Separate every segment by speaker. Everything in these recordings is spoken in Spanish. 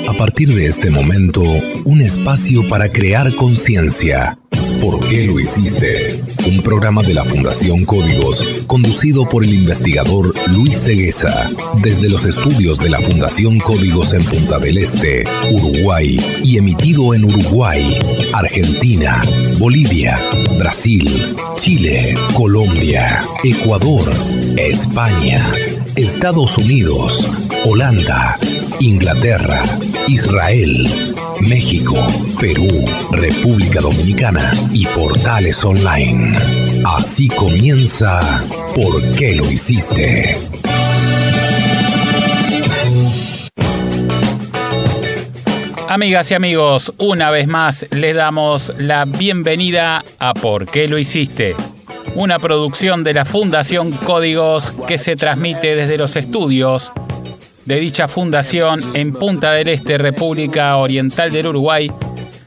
Speaker 1: A partir de este momento, un espacio para crear conciencia. ¿Por qué lo hiciste? Un programa de la Fundación Códigos, conducido por el investigador Luis Cegueza, desde los estudios de la Fundación Códigos en Punta del Este, Uruguay, y emitido en Uruguay, Argentina, Bolivia, Brasil, Chile, Colombia, Ecuador, España, Estados Unidos, Holanda, Inglaterra, Israel, México, Perú, República Dominicana y portales online. Así comienza ¿Por qué lo hiciste?
Speaker 2: Amigas y amigos, una vez más les damos la bienvenida a ¿Por qué lo hiciste? Una producción de la Fundación Códigos que se transmite desde los estudios de dicha fundación en Punta del Este, República Oriental del Uruguay,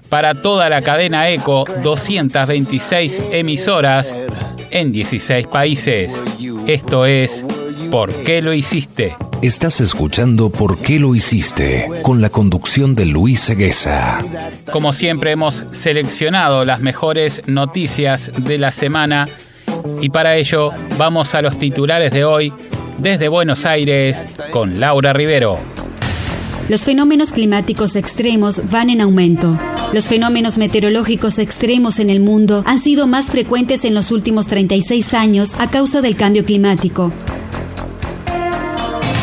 Speaker 2: para toda la cadena ECO, 226 emisoras en 16 países. Esto es ¿Por qué lo hiciste?
Speaker 1: Estás escuchando ¿Por qué lo hiciste? Con la conducción de Luis Cegueza.
Speaker 2: Como siempre hemos seleccionado las mejores noticias de la semana y para ello vamos a los titulares de hoy desde Buenos Aires con Laura Rivero.
Speaker 3: Los fenómenos climáticos extremos van en aumento. Los fenómenos meteorológicos extremos en el mundo han sido más frecuentes en los últimos 36 años a causa del cambio climático.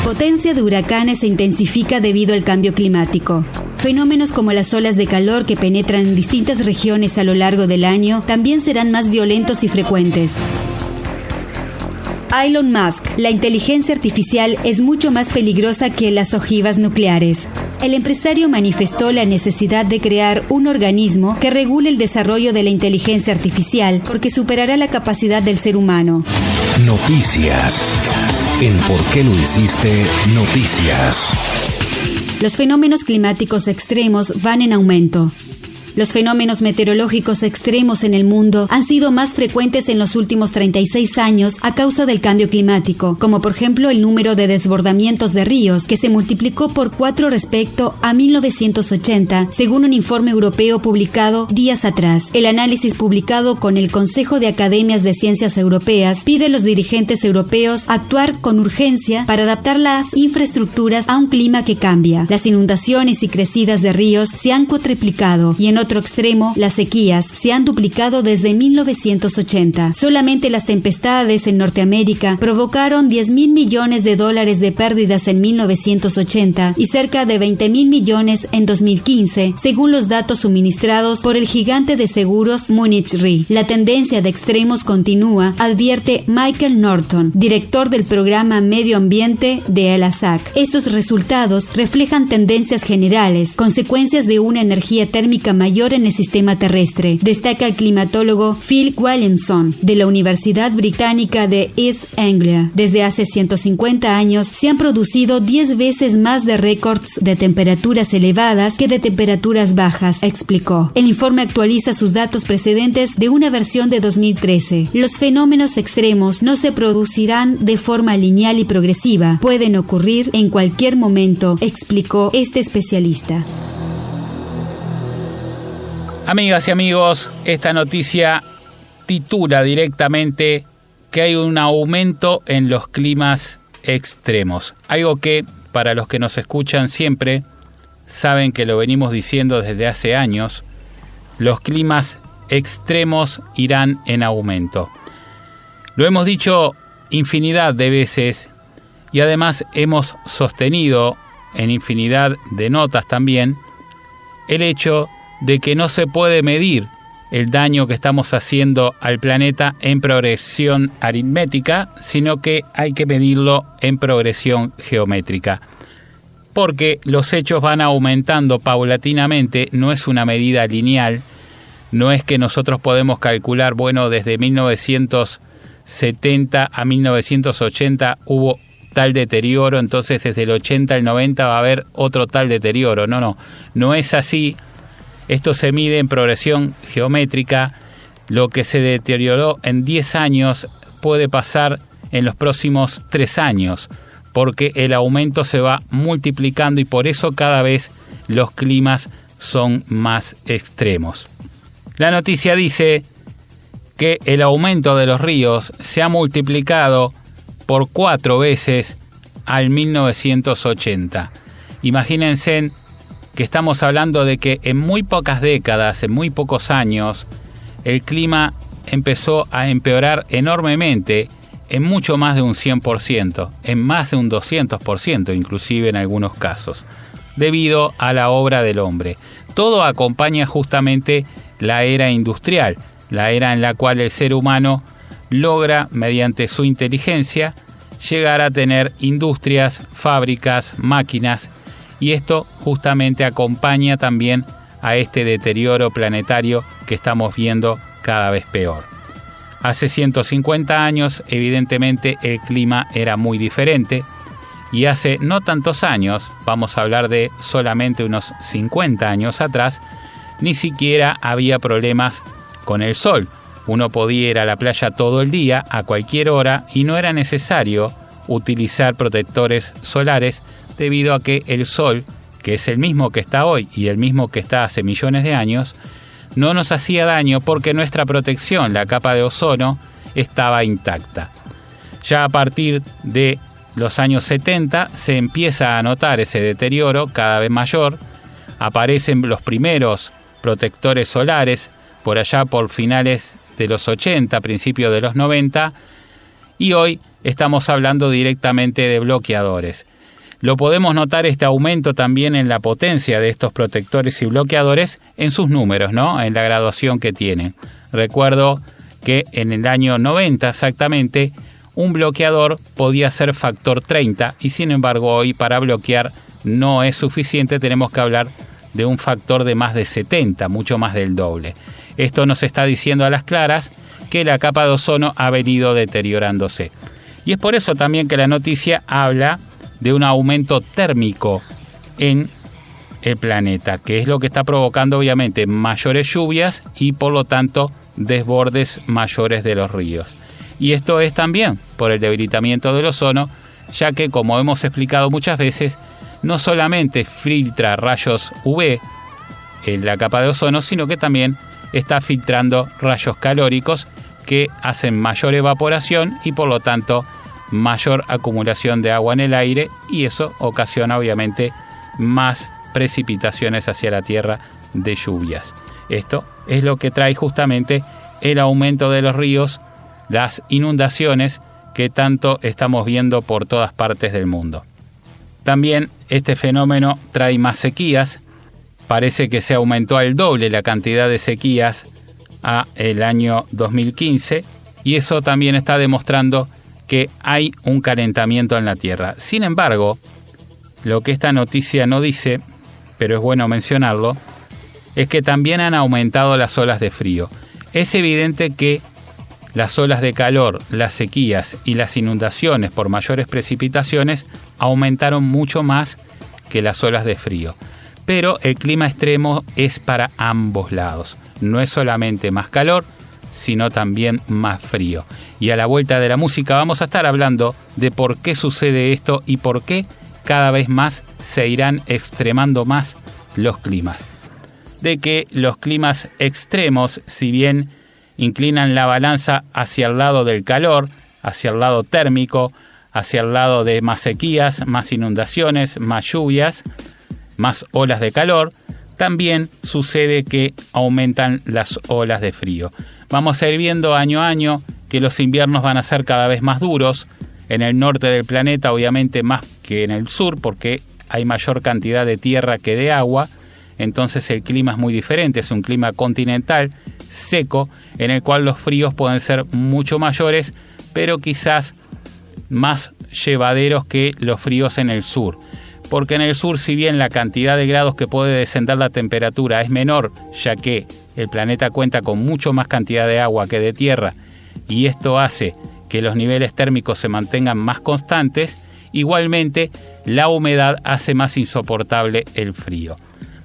Speaker 3: Potencia de huracanes se intensifica debido al cambio climático. Fenómenos como las olas de calor que penetran en distintas regiones a lo largo del año también serán más violentos y frecuentes. Elon Musk: la inteligencia artificial es mucho más peligrosa que las ojivas nucleares. El empresario manifestó la necesidad de crear un organismo que regule el desarrollo de la inteligencia artificial porque superará la capacidad del ser humano.
Speaker 1: Noticias. En ¿Por qué lo hiciste? Noticias.
Speaker 3: Los fenómenos climáticos extremos van en aumento. Los fenómenos meteorológicos extremos en el mundo han sido más frecuentes en los últimos 36 años a causa del cambio climático, como por ejemplo el número de desbordamientos de ríos, que se multiplicó por 4 respecto a 1980, según un informe europeo publicado días atrás. El análisis publicado con el Consejo de Academias de Ciencias Europeas pide a los dirigentes europeos actuar con urgencia para adaptar las infraestructuras a un clima que cambia. Las inundaciones y crecidas de ríos se han cuatriplicado y en otro extremo, las sequías se han duplicado desde 1980. Solamente las tempestades en Norteamérica provocaron $10,000 millones de pérdidas en 1980 y cerca de $20,000 millones en 2015, según los datos suministrados por el gigante de seguros Munich Re. La tendencia de extremos continúa, advierte Michael Norton, director del programa Medio Ambiente de el ASAC. Estos resultados reflejan tendencias generales, consecuencias de una energía térmica mayor en el sistema terrestre, destaca el climatólogo Phil Williamson de la Universidad Británica de East Anglia. Desde hace 150 años se han producido 10 veces más de récords de temperaturas elevadas que de temperaturas bajas, explicó. El informe actualiza sus datos precedentes de una versión de 2013. Los fenómenos extremos no se producirán de forma lineal y progresiva, pueden ocurrir en cualquier momento, explicó este especialista.
Speaker 2: Amigas y amigos, esta noticia titula directamente que hay un aumento en los climas extremos. Algo que, para los que nos escuchan siempre, saben que lo venimos diciendo desde hace años, los climas extremos irán en aumento. Lo hemos dicho infinidad de veces y además hemos sostenido en infinidad de notas también el hecho de que no se puede medir el daño que estamos haciendo al planeta en progresión aritmética, sino que hay que medirlo en progresión geométrica. Porque los hechos van aumentando paulatinamente, no es una medida lineal, no es que nosotros podemos calcular, bueno, desde 1970 a 1980 hubo tal deterioro, entonces desde el 80 al 90 va a haber otro tal deterioro. No es así. Esto se mide en progresión geométrica. Lo que se deterioró en 10 años puede pasar en los próximos 3 años, porque el aumento se va multiplicando y por eso cada vez los climas son más extremos. La noticia dice que el aumento de los ríos se ha multiplicado por 4 veces al 1980. Imagínense que estamos hablando de que en muy pocas décadas, en muy pocos años, el clima empezó a empeorar enormemente en mucho más de un 100%, en más de un 200% inclusive en algunos casos, debido a la obra del hombre. Todo acompaña justamente la era industrial, la era en la cual el ser humano logra, mediante su inteligencia, llegar a tener industrias, fábricas, máquinas, y esto justamente acompaña también a este deterioro planetario que estamos viendo cada vez peor. Hace 150 años, evidentemente, el clima era muy diferente, y hace no tantos años, vamos a hablar de solamente unos 50 años atrás, ni siquiera había problemas con el sol. Uno podía ir a la playa todo el día, a cualquier hora, y no era necesario utilizar protectores solares debido a que el sol, que es el mismo que está hoy y el mismo que está hace millones de años, no nos hacía daño porque nuestra protección, la capa de ozono, estaba intacta. Ya a partir de los años 70 se empieza a notar ese deterioro cada vez mayor, aparecen los primeros protectores solares por allá por finales de los 80, principios de los 90, y hoy estamos hablando directamente de bloqueadores. Lo podemos notar este aumento también en la potencia de estos protectores y bloqueadores en sus números, ¿no? En la graduación que tienen. Recuerdo que en el año 90 exactamente un bloqueador podía ser factor 30 y sin embargo hoy para bloquear no es suficiente, tenemos que hablar de un factor de más de 70, mucho más del doble. Esto nos está diciendo a las claras que la capa de ozono ha venido deteriorándose. Y es por eso también que la noticia habla de un aumento térmico en el planeta, que es lo que está provocando obviamente mayores lluvias y por lo tanto desbordes mayores de los ríos. Y esto es también por el debilitamiento del ozono, ya que, como hemos explicado muchas veces, no solamente filtra rayos UV en la capa de ozono, sino que también está filtrando rayos calóricos que hacen mayor evaporación y por lo tanto mayor acumulación de agua en el aire, y eso ocasiona obviamente más precipitaciones hacia la Tierra de lluvias. Esto es lo que trae justamente el aumento de los ríos, las inundaciones que tanto estamos viendo por todas partes del mundo. También este fenómeno trae más sequías. Parece que se aumentó al doble la cantidad de sequías a el año 2015 y eso también está demostrando que hay un calentamiento en la Tierra. Sin embargo, lo que esta noticia no dice, pero es bueno mencionarlo, es que también han aumentado las olas de frío. Es evidente que las olas de calor, las sequías y las inundaciones por mayores precipitaciones aumentaron mucho más que las olas de frío. Pero el clima extremo es para ambos lados. No es solamente más calor, sino también más frío. Y a la vuelta de la música vamos a estar hablando de por qué sucede esto y por qué cada vez más se irán extremando más los climas. De que los climas extremos, si bien inclinan la balanza hacia el lado del calor, hacia el lado térmico, hacia el lado de más sequías, más inundaciones, más lluvias, más olas de calor, también sucede que aumentan las olas de frío. Vamos a ir viendo año a año que los inviernos van a ser cada vez más duros, en el norte del planeta obviamente más que en el sur, porque hay mayor cantidad de tierra que de agua, entonces el clima es muy diferente, es un clima continental, seco, en el cual los fríos pueden ser mucho mayores, pero quizás más llevaderos que los fríos en el sur. Porque en el sur, si bien la cantidad de grados que puede descender la temperatura es menor, ya que el planeta cuenta con mucho más cantidad de agua que de tierra, y esto hace que los niveles térmicos se mantengan más constantes, igualmente la humedad hace más insoportable el frío.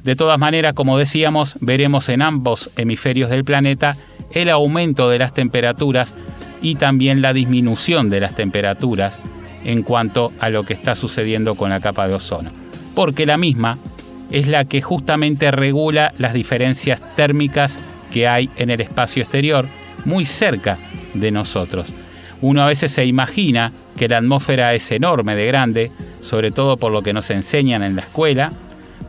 Speaker 2: De todas maneras, como decíamos, veremos en ambos hemisferios del planeta el aumento de las temperaturas y también la disminución de las temperaturas en cuanto a lo que está sucediendo con la capa de ozono, porque la misma es la que justamente regula las diferencias térmicas que hay en el espacio exterior, muy cerca de nosotros. Uno a veces se imagina que la atmósfera es enorme de grande, sobre todo por lo que nos enseñan en la escuela,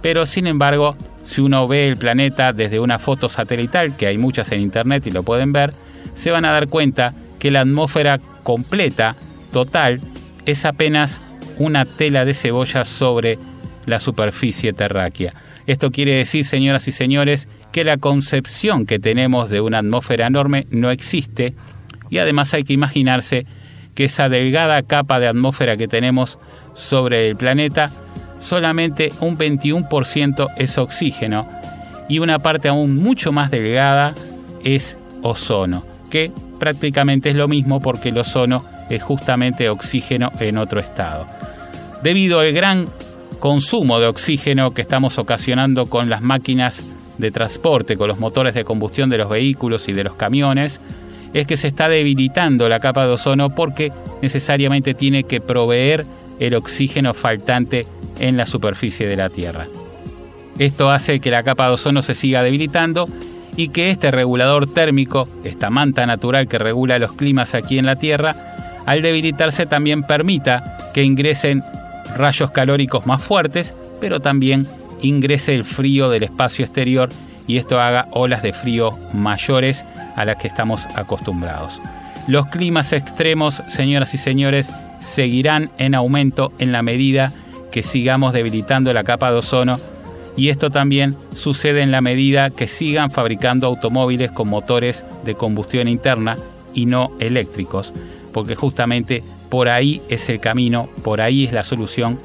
Speaker 2: pero sin embargo, si uno ve el planeta desde una foto satelital, que hay muchas en internet y lo pueden ver, se van a dar cuenta que la atmósfera completa, total, es apenas una tela de cebolla sobre la superficie terráquea. Esto quiere decir, señoras y señores, que la concepción que tenemos de una atmósfera enorme no existe, y además hay que imaginarse que esa delgada capa de atmósfera que tenemos sobre el planeta, solamente un 21% es oxígeno y una parte aún mucho más delgada es ozono, que prácticamente es lo mismo porque el ozono es justamente oxígeno en otro estado. Debido al gran consumo de oxígeno que estamos ocasionando con las máquinas de transporte, con los motores de combustión de los vehículos y de los camiones, es que se está debilitando la capa de ozono porque necesariamente tiene que proveer el oxígeno faltante en la superficie de la Tierra. Esto hace que la capa de ozono se siga debilitando y que este regulador térmico, esta manta natural que regula los climas aquí en la Tierra, al debilitarse también permita que ingresen rayos calóricos más fuertes, pero también ingrese el frío del espacio exterior y esto haga olas de frío mayores a las que estamos acostumbrados. Los climas extremos, señoras y señores, seguirán en aumento en la medida que sigamos debilitando la capa de ozono, y esto también sucede en la medida que sigan fabricando automóviles con motores de combustión interna y no eléctricos, porque justamente por ahí es el camino, por ahí es la solución,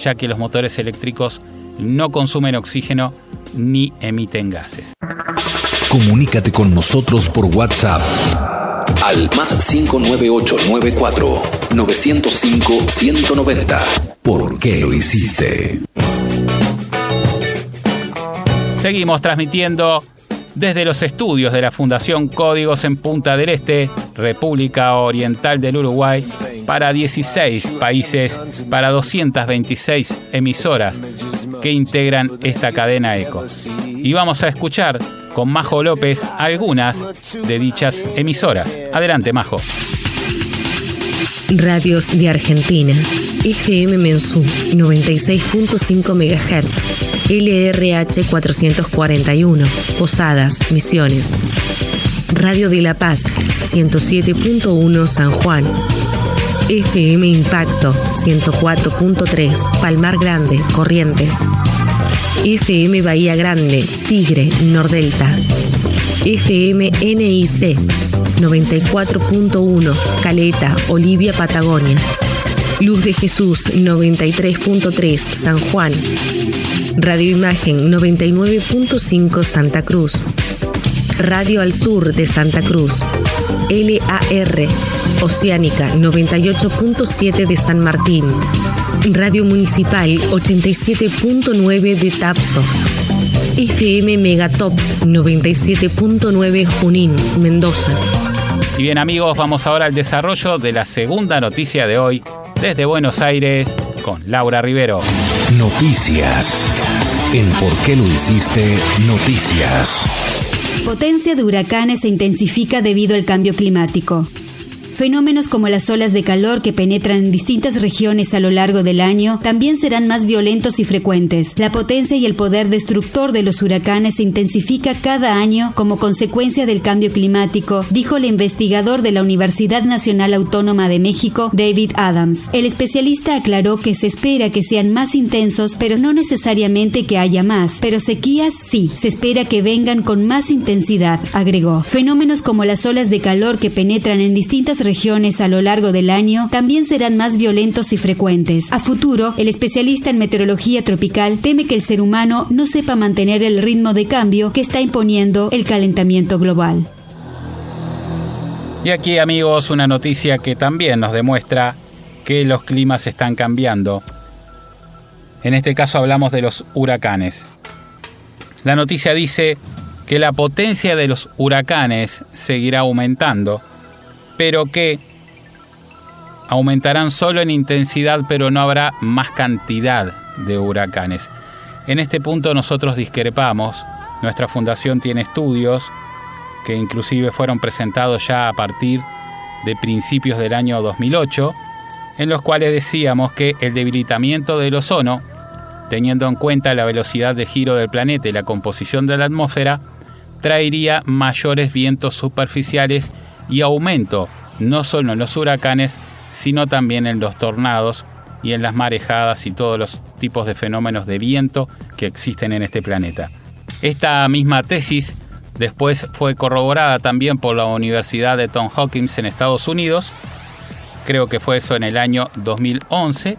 Speaker 2: ya que los motores eléctricos no consumen oxígeno ni emiten gases.
Speaker 1: Comunícate con nosotros por WhatsApp al +59894 905 190. ¿Por qué lo hiciste?
Speaker 2: Seguimos transmitiendo desde los estudios de la Fundación Códigos en Punta del Este, República Oriental del Uruguay, para 16 países, para 226 emisoras que integran esta cadena ECO. Y vamos a escuchar con Majo López algunas de dichas emisoras. Adelante, Majo.
Speaker 4: Radios de Argentina: FM Mensú 96.5 MHz, LRH 441, Posadas, Misiones. Radio de La Paz 107.1 San Juan, FM Impacto 104.3 Palmar Grande, Corrientes, FM Bahía Grande, Tigre, Nordelta, FM NIC 94.1 Caleta, Olivia, Patagonia, Luz de Jesús 93.3 San Juan, Radio Imagen 99.5 Santa Cruz, Radio al Sur de Santa Cruz, LAR Oceánica 98.7 de San Martín, Radio Municipal 87.9 de Tapso, FM Megatop 97.9 Junín, Mendoza.
Speaker 2: Y bien, amigos, vamos ahora al desarrollo de la segunda noticia de hoy desde Buenos Aires con Laura Rivero.
Speaker 1: Noticias. En ¿Por qué lo hiciste? Noticias.
Speaker 3: Potencia de huracanes se intensifica debido al cambio climático. Fenómenos como las olas de calor que penetran en distintas regiones a lo largo del año también serán más violentos y frecuentes. La potencia y el poder destructor de los huracanes se intensifica cada año como consecuencia del cambio climático, dijo el investigador de la Universidad Nacional Autónoma de México, David Adams. El especialista aclaró que se espera que sean más intensos, pero no necesariamente que haya más. Pero sequías sí, se espera que vengan con más intensidad, agregó. Fenómenos como las olas de calor que penetran en distintas regiones a lo largo del año también serán más violentos y frecuentes. A futuro, el especialista en meteorología tropical teme que el ser humano no sepa mantener el ritmo de cambio que está imponiendo el calentamiento global.
Speaker 2: Y aquí, amigos, una noticia que también nos demuestra que los climas están cambiando. En este caso hablamos de los huracanes. La noticia dice que la potencia de los huracanes seguirá aumentando, pero que aumentarán solo en intensidad, pero no habrá más cantidad de huracanes. En este punto nosotros discrepamos. Nuestra fundación tiene estudios que inclusive fueron presentados ya a partir de principios del año 2008, en los cuales decíamos que el debilitamiento del ozono, teniendo en cuenta la velocidad de giro del planeta y la composición de la atmósfera, traería mayores vientos superficiales y aumento no solo en los huracanes, sino también en los tornados y en las marejadas y todos los tipos de fenómenos de viento que existen en este planeta. Esta misma tesis después fue corroborada también por la Universidad de Johns Hopkins en Estados Unidos, creo que fue eso en el año 2011,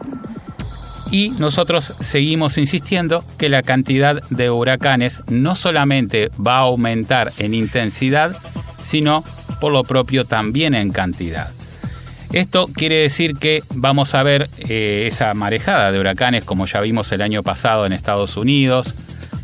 Speaker 2: y nosotros seguimos insistiendo que la cantidad de huracanes no solamente va a aumentar en intensidad, sino por lo propio también en cantidad. Esto quiere decir que vamos a ver esa marejada de huracanes como ya vimos el año pasado en Estados Unidos,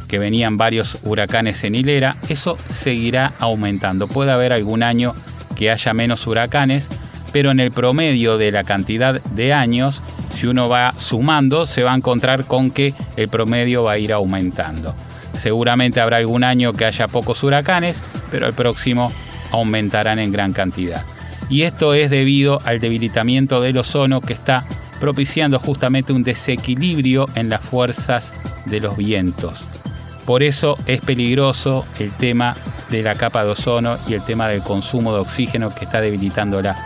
Speaker 2: que venían varios huracanes en hilera. Eso seguirá aumentando. Puede haber algún año que haya menos huracanes, pero en el promedio de la cantidad de años, si uno va sumando, se va a encontrar con que el promedio va a ir aumentando. Seguramente habrá algún año que haya pocos huracanes, pero el próximo aumentarán en gran cantidad. Y esto es debido al debilitamiento del ozono que está propiciando justamente un desequilibrio en las fuerzas de los vientos. Por eso es peligroso el tema de la capa de ozono y el tema del consumo de oxígeno que está debilitándola,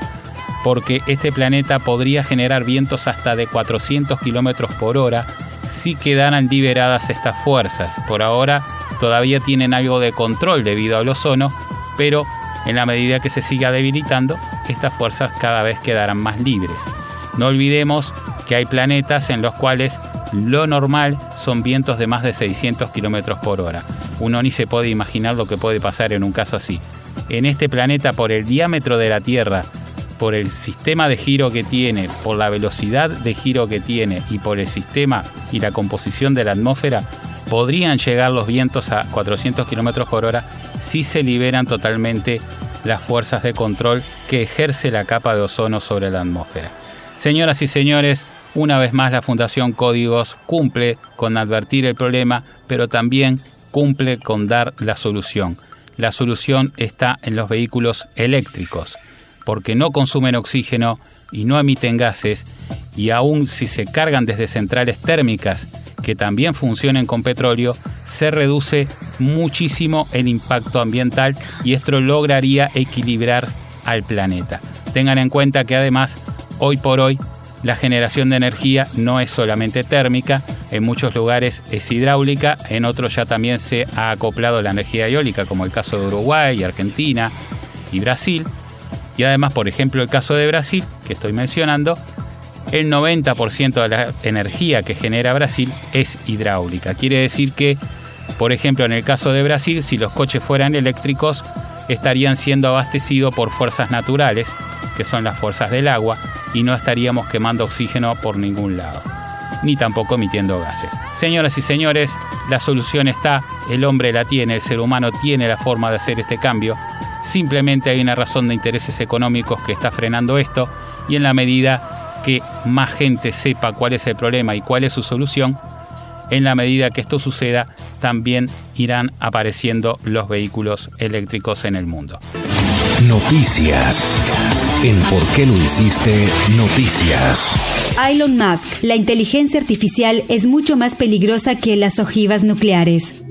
Speaker 2: porque este planeta podría generar vientos hasta de 400 kilómetros por hora si quedaran liberadas estas fuerzas. Por ahora todavía tienen algo de control debido al ozono, pero en la medida que se siga debilitando, estas fuerzas cada vez quedarán más libres. No olvidemos que hay planetas en los cuales lo normal son vientos de más de 600 kilómetros por hora. Uno ni se puede imaginar lo que puede pasar en un caso así. En este planeta, por el diámetro de la Tierra, por el sistema de giro que tiene, por la velocidad de giro que tiene y por el sistema y la composición de la atmósfera, podrían llegar los vientos a 400 kilómetros por hora si se liberan totalmente las fuerzas de control que ejerce la capa de ozono sobre la atmósfera. Señoras y señores, una vez más la Fundación Códigos cumple con advertir el problema, pero también cumple con dar la solución. La solución está en los vehículos eléctricos, porque no consumen oxígeno y no emiten gases, y aun si se cargan desde centrales térmicas que también funcionen con petróleo, se reduce muchísimo el impacto ambiental y esto lograría equilibrar al planeta. Tengan en cuenta que además, hoy por hoy, la generación de energía no es solamente térmica, en muchos lugares es hidráulica, en otros ya también se ha acoplado la energía eólica, como el caso de Uruguay, Argentina y Brasil. Y además, por ejemplo, el caso de Brasil, que estoy mencionando, el 90% de la energía que genera Brasil es hidráulica. Quiere decir que, por ejemplo, en el caso de Brasil, si los coches fueran eléctricos, estarían siendo abastecidos por fuerzas naturales, que son las fuerzas del agua, y no estaríamos quemando oxígeno por ningún lado, ni tampoco emitiendo gases. Señoras y señores, la solución está, el hombre la tiene, el ser humano tiene la forma de hacer este cambio. Simplemente hay una razón de intereses económicos que está frenando esto, y en la medida que más gente sepa cuál es el problema y cuál es su solución, en la medida que esto suceda, también irán apareciendo los vehículos eléctricos en el mundo.
Speaker 1: Noticias. En ¿Por qué lo hiciste? Noticias.
Speaker 3: Elon Musk, la inteligencia artificial es mucho más peligrosa que las ojivas nucleares.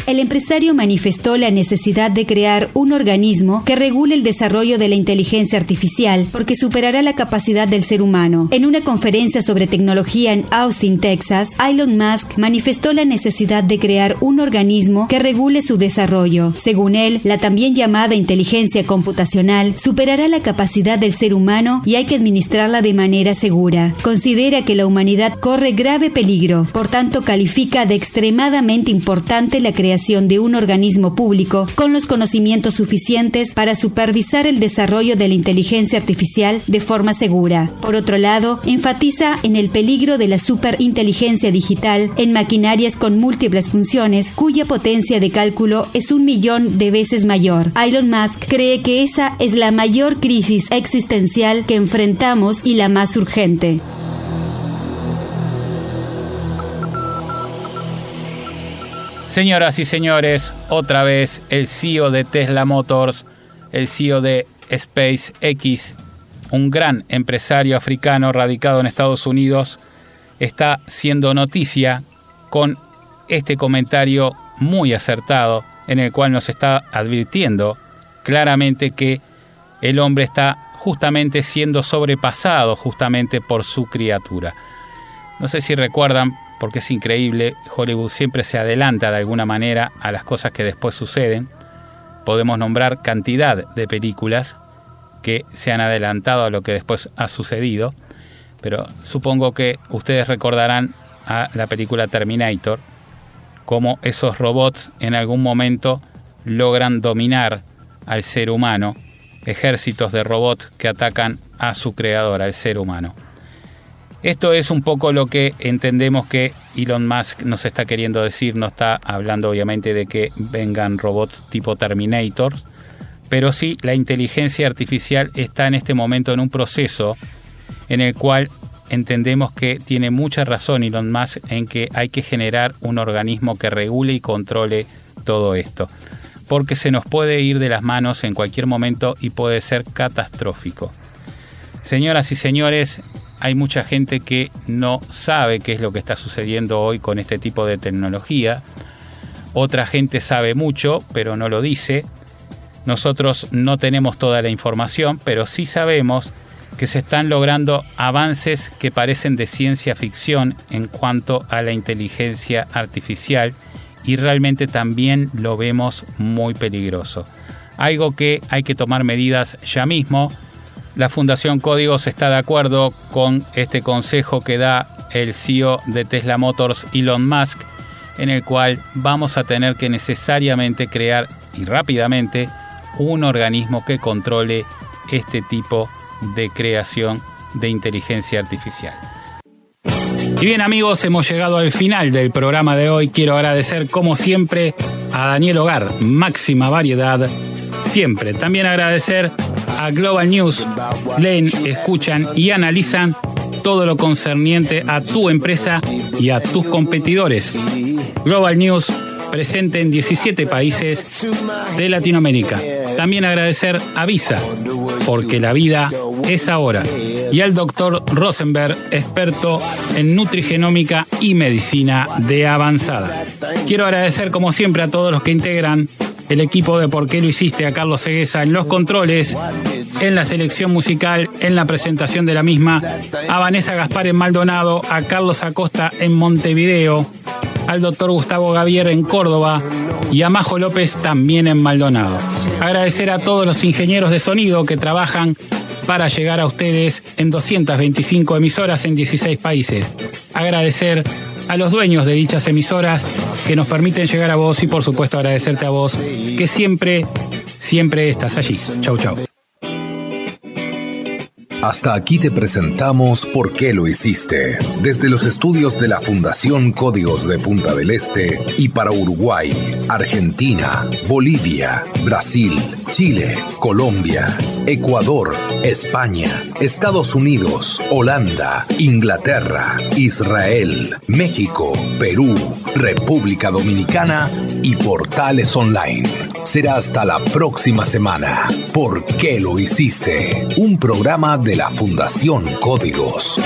Speaker 3: El empresario manifestó la necesidad de crear un organismo que regule el desarrollo de la inteligencia artificial porque superará la capacidad del ser humano. En una conferencia sobre tecnología en Austin, Texas, Elon Musk manifestó la necesidad de crear un organismo que regule su desarrollo. Según él, la también llamada inteligencia computacional superará la capacidad del ser humano y hay que administrarla de manera segura. Considera que la humanidad corre grave peligro, por tanto califica de extremadamente importante la creación de un organismo público con los conocimientos suficientes para supervisar el desarrollo de la inteligencia artificial de forma segura. Por otro lado, enfatiza en el peligro de la superinteligencia digital en maquinarias con múltiples funciones cuya potencia de cálculo es 1.000.000 de veces mayor. Elon Musk cree que esa es la mayor crisis existencial que enfrentamos y la más urgente.
Speaker 2: Señoras y señores, otra vez el CEO de Tesla Motors, el CEO de SpaceX, un gran empresario africano radicado en Estados Unidos, está siendo noticia con este comentario muy acertado en el cual nos está advirtiendo claramente que el hombre está justamente siendo sobrepasado justamente por su criatura. No sé si recuerdan, porque es increíble, Hollywood siempre se adelanta de alguna manera a las cosas que después suceden. Podemos nombrar cantidad de películas que se han adelantado a lo que después ha sucedido, pero supongo que ustedes recordarán a la película Terminator, cómo esos robots en algún momento logran dominar al ser humano, ejércitos de robots que atacan a su creador, al ser humano. Esto es un poco lo que entendemos que Elon Musk nos está queriendo decir. No está hablando obviamente de que vengan robots tipo Terminator, pero sí la inteligencia artificial está en este momento en un proceso en el cual entendemos que tiene mucha razón Elon Musk en que hay que generar un organismo que regule y controle todo esto, porque se nos puede ir de las manos en cualquier momento y puede ser catastrófico. Señoras y señores, hay mucha gente que no sabe qué es lo que está sucediendo hoy con este tipo de tecnología. Otra gente sabe mucho, pero no lo dice. Nosotros no tenemos toda la información, pero sí sabemos que se están logrando avances que parecen de ciencia ficción en cuanto a la inteligencia artificial, y realmente también lo vemos muy peligroso. Algo que hay que tomar medidas ya mismo. La Fundación Códigos está de acuerdo con este consejo que da el CEO de Tesla Motors, Elon Musk, en el cual vamos a tener que necesariamente crear y rápidamente un organismo que controle este tipo de creación de inteligencia artificial. Y bien amigos, hemos llegado al final del programa de hoy. Quiero agradecer como siempre a Daniel Hogar, máxima variedad siempre. También agradecer a Global News. Leen, escuchan y analizan todo lo concerniente a tu empresa y a tus competidores. Global News, presente en 17 países de Latinoamérica. También agradecer a Visa, porque la vida es ahora. Y al Dr. Rosenberg, experto en nutrigenómica y medicina de avanzada. Quiero agradecer como siempre a todos los que integran el equipo de ¿Por qué lo hiciste? A Carlos Seguesa en los controles, en la selección musical, en la presentación de la misma, a Vanessa Gaspar en Maldonado, a Carlos Acosta en Montevideo, al doctor Gustavo Gavier en Córdoba y a Majo López también en Maldonado. Agradecer a todos los ingenieros de sonido que trabajan para llegar a ustedes en 225 emisoras en 16 países. Agradecer a los dueños de dichas emisoras que nos permiten llegar a vos y por supuesto agradecerte a vos que siempre estás allí. Chau, chau.
Speaker 1: Hasta aquí te presentamos ¿Por qué lo hiciste? Desde los estudios de la Fundación Códigos de Punta del Este y para Uruguay, Argentina, Bolivia, Brasil, Chile, Colombia, Ecuador, España, Estados Unidos, Holanda, Inglaterra, Israel, México, Perú, República Dominicana y Portales Online. Será hasta la próxima semana. ¿Por qué lo hiciste? Un programa de la Fundación Códigos.